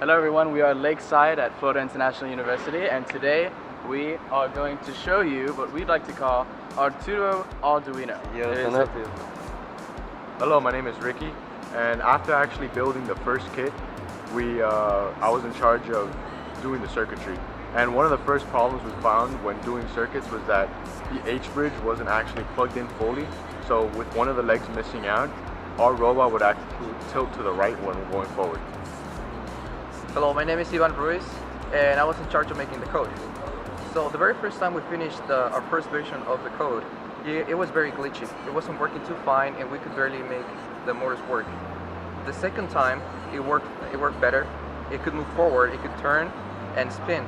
Hello everyone, we are Lakeside at Florida International University, and today we are going to show you what we'd like to call Arturo Arduino. Hello, my name is Ricky, and after actually building the first kit, I was in charge of doing the circuitry. And one of the first problems we found when doing circuits was that the H-bridge wasn't actually plugged in fully. So with one of the legs missing out, our robot would actually tilt to the right when we're going forward. Hello, my name is Ivan Ruiz, and I was in charge of making the code. So the very first time we finished our first version of the code, it was very glitchy. It wasn't working too fine, and we could barely make the motors work. The second time, it worked better. It could move forward, it could turn and spin,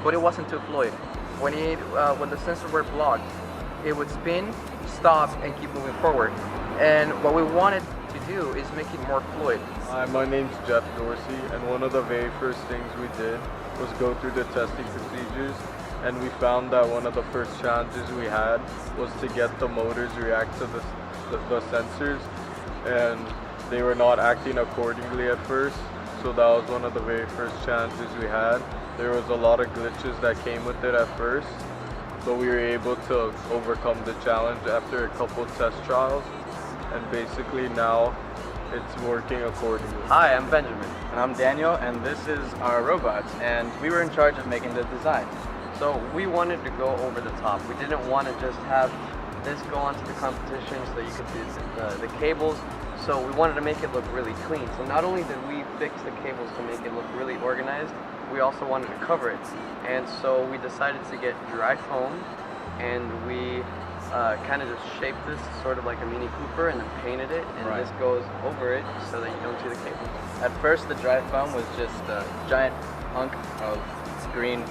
but it wasn't too fluid. When the sensors were blocked, it would spin, stop, and keep moving forward. And what we wanted to do is make it more fluid. Hi, my name's Jeff Dorsey, and one of the very first things we did was go through the testing procedures, and we found that one of the first challenges we had was to get the motors react to the sensors, and they were not acting accordingly at first, so that was one of the very first challenges we had. There was a lot of glitches that came with it at first, but we were able to overcome the challenge after a couple test trials, and basically now it's working accordingly. Hi, I'm Benjamin. And I'm Daniel, and this is our robots, and we were in charge of making the design. So we wanted to go over the top. We didn't want to just have this go onto the competition so you could see the cables. So we wanted to make it look really clean. So not only did we fix the cables to make it look really organized, we also wanted to cover it. And so we decided to get dry foam, and we kind of just shaped this sort of like a Mini Cooper and then painted it, and this goes over it so that you don't see the cables. At first, the dry foam was just a giant hunk of green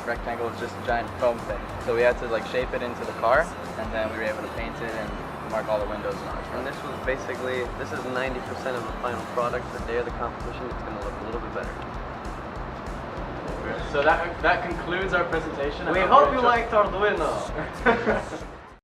rectangle, was just a giant foam thing. So we had to shape it into the car, and then we were able to paint it and mark all the windows and all. And this was basically, this is 90% of the final product. The day of the competition, it's going to look a little bit better. So that concludes our presentation. We hope you liked Arduino!